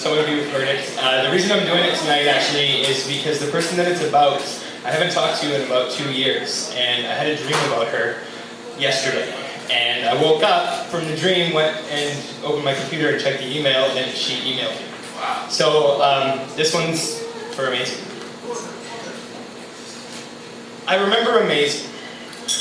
Some of you have heard it. The reason I'm doing it tonight actually is because the person that it's about, I haven't talked to in about 2 years, and I had a dream about her yesterday. And I woke up from the dream, went and opened my computer and checked the email, and she emailed me. Wow. So this one's for Amazing. I remember Amazing.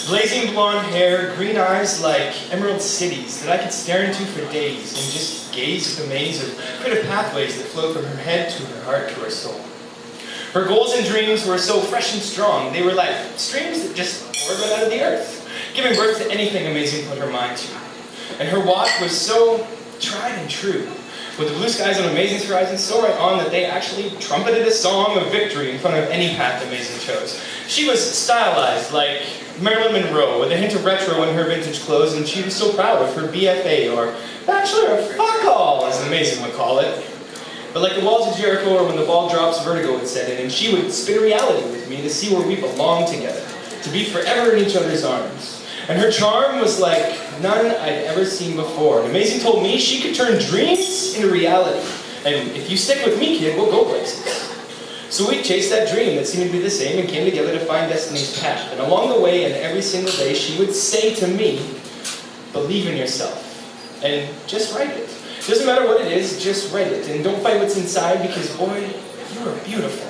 Blazing blonde hair, green eyes like emerald cities that I could stare into for days and just gaze at the maze of creative pathways that flowed from her head to her heart to her soul. Her goals and dreams were so fresh and strong. They were like streams that just poured right out of the earth, giving birth to anything Amazing put her mind to. And her walk was so tried and true, with the blue skies on Amazing's horizon so right on that they actually trumpeted a song of victory in front of any path Amazing chose. She was stylized like Marilyn Monroe, with a hint of retro in her vintage clothes, and she was so proud of her BFA, or Bachelor of Fuck All, as Amazing would call it. But like the walls of Jericho, or when the ball drops, vertigo would set in, and she would spin reality with me to see where we belong together, to be forever in each other's arms. And her charm was like none I'd ever seen before. And Amazing told me she could turn dreams into reality. And if you stick with me, kid, we'll go places. So we chased that dream that seemed to be the same and came together to find destiny's path. And along the way, and every single day, she would say to me, believe in yourself. And just write it. Doesn't matter what it is, just write it. And don't fight what's inside, because boy, you are beautiful.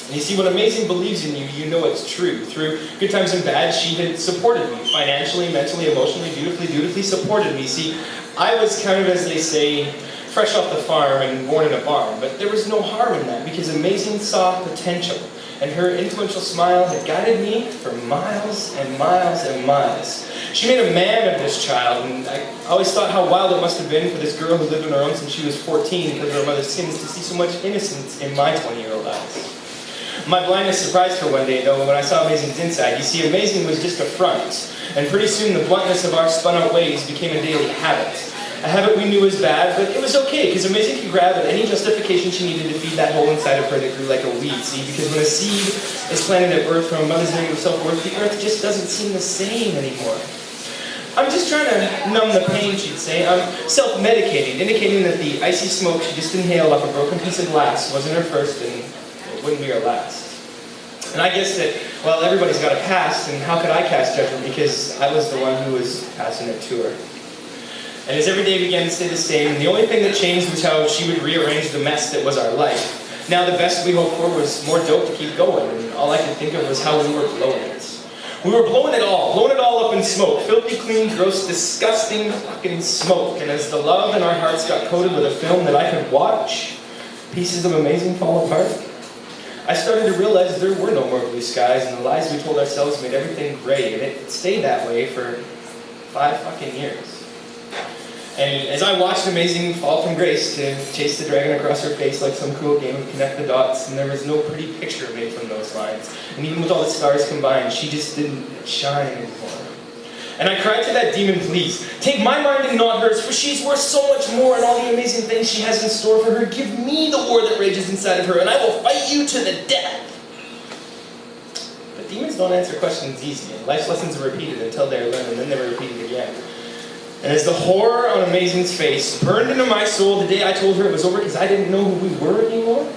And you see, when Amazing believes in you, you know it's true. Through good times and bad, she had supported me. Financially, mentally, emotionally, dutifully supported me. See, I was kind of, as they say, fresh off the farm and born in a barn. But there was no harm in that, because Amazing saw potential. And her influential smile had guided me for miles and miles and miles. She made a man of this child, and I always thought how wild it must have been for this girl who lived on her own since she was 14 because of her mother's sins to see so much innocence in my 20-year-old eyes. My blindness surprised her one day, though, when I saw Amazing's inside. You see, Amazing was just a front, and pretty soon the bluntness of our spun-out ways became a daily habit. A habit we knew was bad, but it was okay, because Amazing could grab at any justification she needed to feed that hole inside of her that grew like a weed, see? Because when a seed is planted at birth from a mother's negative self-worth, the earth just doesn't seem the same anymore. I'm just trying to numb the pain, she'd say. I'm self-medicating, indicating that the icy smoke she just inhaled off a broken piece of glass wasn't her first, and it wouldn't be her last. And I guess that, well, everybody's got a past, and how could I cast judgment, because I was the one who was passing it to her. And as every day began to stay the same, and the only thing that changed was how she would rearrange the mess that was our life. Now the best we hoped for was more dope to keep going, and all I could think of was how we were blowing it. We were blowing it all up in smoke. Filthy, clean, gross, disgusting fucking smoke. And as the love in our hearts got coated with a film that I could watch, pieces of Amazing fall apart, I started to realize there were no more blue skies, and the lies we told ourselves made everything gray, and it stayed that way for 5 fucking years. And as I watched Amazing fall from grace to chase the dragon across her face like some cool game of connect the dots, and there was no pretty picture made from those lines. And even with all the stars combined, she just didn't shine anymore. And I cried to that demon, please, take my mind and not hers, for she's worth so much more, and all the amazing things she has in store for her. Give me the war that rages inside of her, and I will fight you to the death. But demons don't answer questions easy, and life's lessons are repeated until they're learned, and then they're repeated again. And as the horror on Amazing's face burned into my soul the day I told her it was over because I didn't know who we were anymore,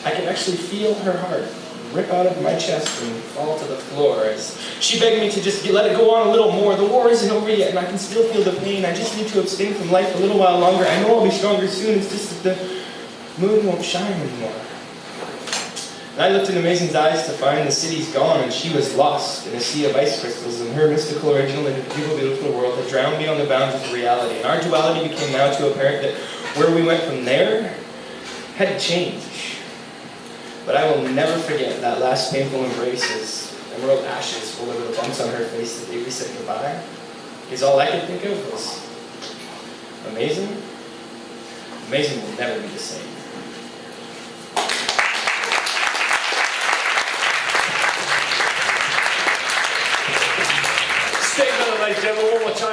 I could actually feel her heart rip out of my chest and fall to the floor as she begged me to just let it go on a little more. The war isn't over yet, and I can still feel the pain. I just need to abstain from life a little while longer. I know I'll be stronger soon. It's just that the moon won't shine anymore. And I looked in Amazing's eyes to find the city's gone, and she was lost in a sea of ice crystals, and her mystical, original, and beautiful world had drowned me on the boundaries of reality. And our duality became now too apparent that where we went from there had to change. But I will never forget that last painful embrace as emerald ashes rolled over the bumps on her face the day we said goodbye. Because all I could think of was Amazing. Amazing will never be the same. Stay with it, ladies and gentlemen, one more time.